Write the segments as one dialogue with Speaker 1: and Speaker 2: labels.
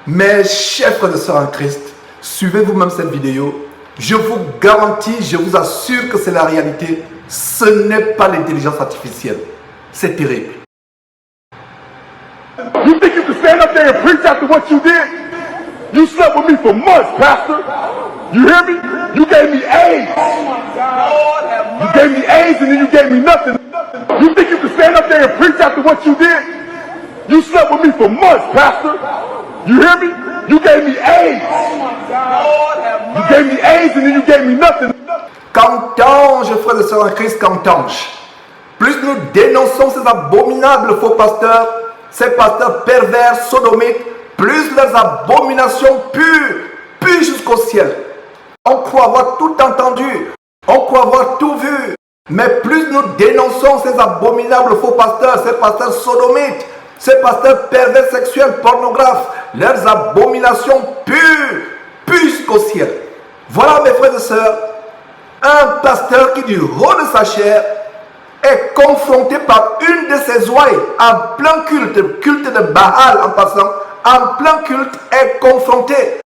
Speaker 1: Mes chers frères et sœurs en Christ, suivez vous-même cette vidéo. Je vous garantis, je vous assure que c'est la réalité. Ce n'est pas l'intelligence artificielle. C'est terrible.
Speaker 2: You think you can stand up there and preach after what you did? You slept with me for months, Pastor. You hear me? You gave me AIDS. You gave me AIDS and then you gave me nothing. You think you can stand up there and preach after what you did? You slept with me for months, Pastor. You hear me? You gave me AIDS. You gave me AIDS and then you gave me nothing.
Speaker 1: Qu'entends-je, frères et sœurs en Christ, qu'entends-je? Plus nous dénonçons ces abominables faux pasteurs, ces pasteurs pervers, sodomites, plus leurs abominations puent jusqu'au ciel. On croit avoir tout entendu, on croit avoir tout vu, mais plus nous dénonçons ces abominables faux pasteurs, ces pasteurs sodomites, ces pasteurs pervers sexuels, pornographes, leurs abominations puent jusqu'au ciel. Voilà, mes frères et sœurs, un pasteur qui du haut de sa chair est confronté par une de ses ouailles en plein culte de Baal en passant, en plein culte est confronté,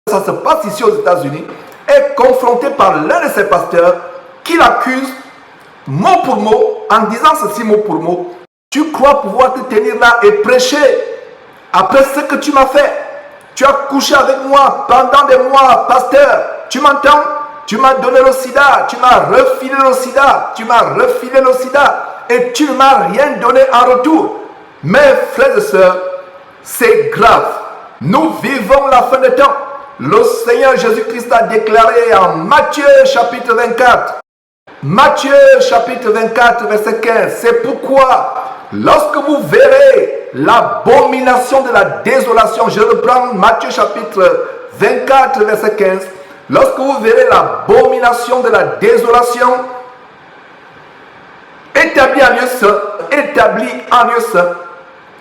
Speaker 1: ça se passe ici aux États-Unis, est confronté par l'un de ses pasteurs qui l'accuse mot pour mot en disant ceci mot pour mot. Tu crois pouvoir te tenir là et prêcher après ce que tu m'as fait? Tu as couché avec moi pendant des mois, pasteur. Tu m'entends? Tu m'as donné le sida, tu m'as refilé le sida, et tu ne m'as rien donné en retour. Mes frères et sœurs, c'est grave. Nous vivons la fin des temps. Le Seigneur Jésus-Christ a déclaré en Matthieu chapitre 24. Matthieu chapitre 24 verset 15. C'est pourquoi lorsque vous verrez l'abomination de la désolation, je reprends Matthieu chapitre 24 verset 15. Lorsque vous verrez l'abomination de la désolation établie en lieu saint,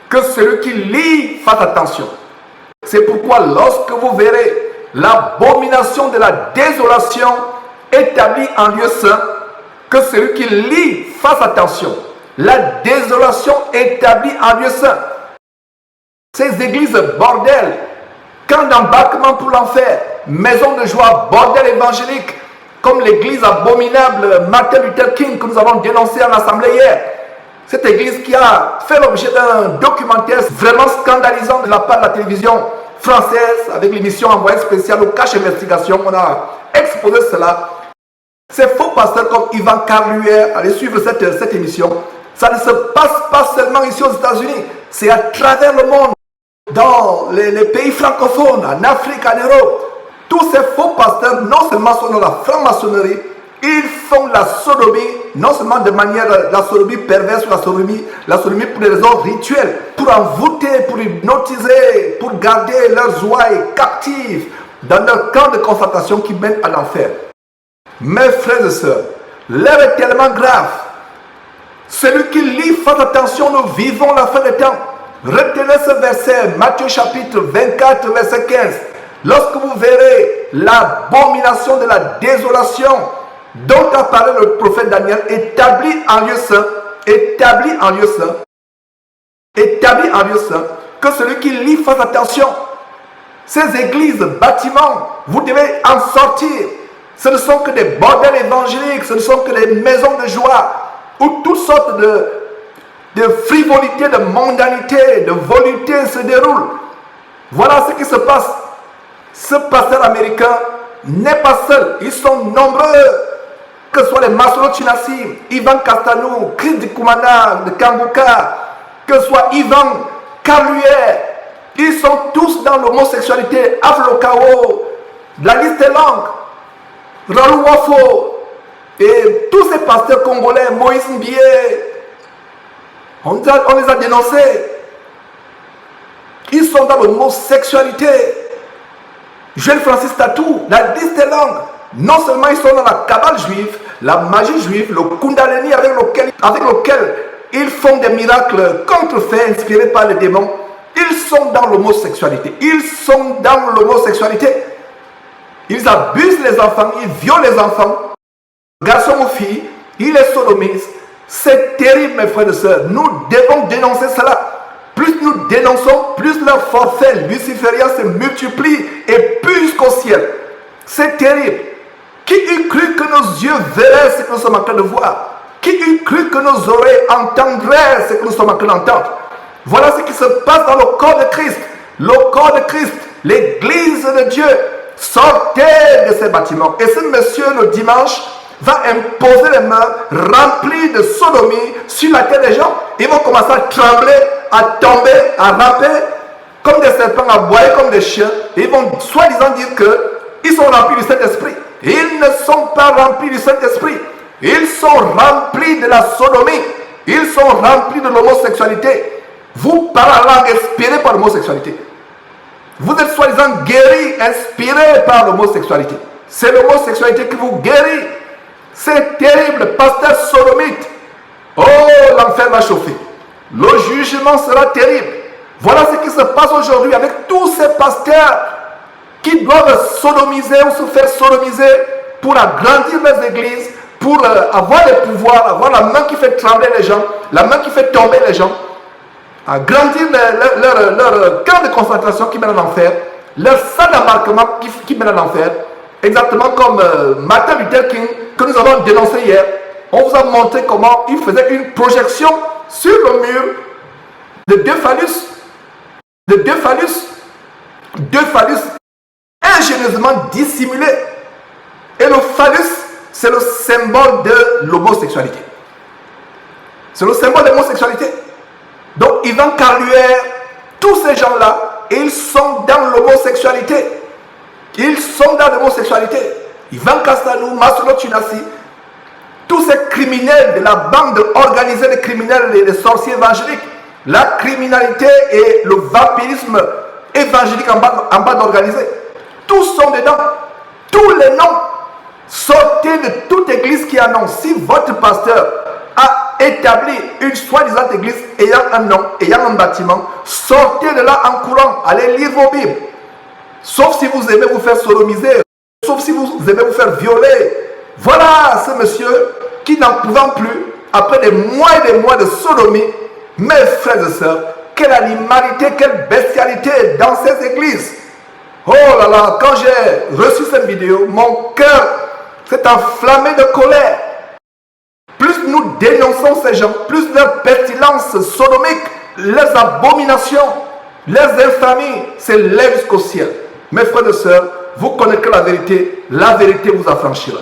Speaker 1: que celui qui lit fasse attention. C'est pourquoi lorsque vous verrez l'abomination de la désolation établie en lieu saint, que celui qui lit fasse attention. La désolation établie en lieu saint. Ces églises bordel, camp d'embarquement pour l'enfer, maison de joie, bordel évangélique, comme l'église abominable Martin Luther King que nous avons dénoncé en assemblée hier. Cette église qui a fait l'objet d'un documentaire vraiment scandalisant de la part de la télévision française avec l'émission Envoyé spécial au Cache Investigation. On a exposé cela. Ces faux pasteurs comme Ivan Carluer, allez suivre cette émission. Ça ne se passe pas seulement ici aux États-Unis, c'est à travers le monde, dans les pays francophones, en Afrique, en Europe. Tous ces faux pasteurs, non seulement sont dans la franc-maçonnerie, ils font la sodomie, non seulement de manière, la sodomie perverse ou la sodomie pour des raisons rituelles, pour envoûter, pour hypnotiser, pour garder leurs ouailles captives dans leur camp de concentration qui mène à l'enfer. Mes frères et sœurs, l'heure est tellement grave. Celui qui lit, fasse attention, nous vivons la fin des temps. Retenez ce verset, Matthieu chapitre 24, verset 15. Lorsque vous verrez l'abomination de la désolation dont a parlé le prophète Daniel, établi en lieu saint, que celui qui lit fasse attention. Ces églises, bâtiments, vous devez en sortir. Ce ne sont que des bordels évangéliques, ce ne sont que des maisons de joie, où toutes sortes de frivolité, de mondanité, de volupté se déroulent. Voilà ce qui se passe. Ce pasteur américain n'est pas seul. Ils sont nombreux. Que ce soit les Masolo Chinasi, Ivan Castanou, Chris Dikumana de Kanguka, que ce soit Ivan Carluer, ils sont tous dans l'homosexualité, Aflokao, la liste est longue. Raoul Wafo, et tous ces pasteurs congolais, Moïse Mbié, on les a dénoncés. Ils sont dans l'homosexualité. Joël Francis Tatou, la liste est longue. Non seulement ils sont dans la cabale juive, la magie juive, le Kundalini avec lequel ils font des miracles contrefaits inspirés par les démons, ils sont dans l'homosexualité. Ils abusent les enfants, ils violent les enfants, garçons ou filles, ils les sodomisent. C'est terrible, mes frères et sœurs. Nous devons dénoncer cela. plus nous dénonçons, plus leur forfait luciférien se multiplie et puise qu'au ciel. C'est terrible. Qui eût cru que nos yeux verraient ce que nous sommes en train de voir? Qui eût cru que nos oreilles entendraient ce que nous sommes en train d'entendre? Voilà ce qui se passe dans le corps de Christ. Le corps de Christ, l'église de Dieu. Sortez de ces bâtiments. Et ce monsieur, le dimanche, va imposer les mains remplies de sodomie sur la tête des gens. Ils vont commencer à trembler, à tomber, à ramper comme des serpents, à aboyer comme des chiens. Et ils vont soi-disant dire qu'ils sont remplis du Saint-Esprit. Ils ne sont pas remplis du Saint-Esprit. Ils sont remplis de la sodomie. Ils sont remplis de l'homosexualité. Vous parlez la langue inspirée par l'homosexualité. Vous êtes soi-disant guéris, inspirés par l'homosexualité. C'est l'homosexualité qui vous guérit. C'est terrible, pasteur sodomite. Oh, l'enfer va chauffer. Le jugement sera terrible. Voilà ce qui se passe aujourd'hui avec tous ces pasteurs qui doivent sodomiser ou se faire sodomiser pour agrandir les églises, pour avoir le pouvoir, avoir la main qui fait trembler les gens, la main qui fait tomber les gens, agrandir leur camp de concentration qui mène à l'enfer, leur salle d'embarquement qui mène à l'enfer, exactement comme Martin Luther King que nous avons dénoncé hier. On vous a montré comment il faisait une projection sur le mur de deux phallus ingénieusement dissimulés. Et le phallus, c'est le symbole de l'homosexualité. C'est le symbole de l'homosexualité. Donc Ivan Carluère, tous ces gens-là, ils sont dans l'homosexualité. Ils sont dans l'homosexualité. Ivan Castanou, Masolo Tunasi, tous ces criminels de la bande organisée des criminels et des sorciers évangéliques, la criminalité et le vampirisme évangélique en bande organisée, tous sont dedans. Tous les noms. Sortez de toute église qui annonce. Si votre pasteur a établi une soi-disant église ayant un nom, ayant un bâtiment, sortez de là en courant. Allez lire vos Bibles. Sauf si vous aimez vous faire sodomiser, sauf si vous aimez vous faire violer. Voilà ce monsieur qui n'en pouvant plus, après des mois et des mois de sodomie, mes frères et sœurs, quelle animalité, quelle bestialité dans ces églises. Oh là là, quand j'ai reçu cette vidéo, mon cœur s'est enflammé de colère. Plus nous dénonçons ces gens, plus leur pestilence sodomique, les abominations, les infamies s'élèvent jusqu'au ciel. Mes frères et sœurs, vous connaissez la vérité vous affranchira.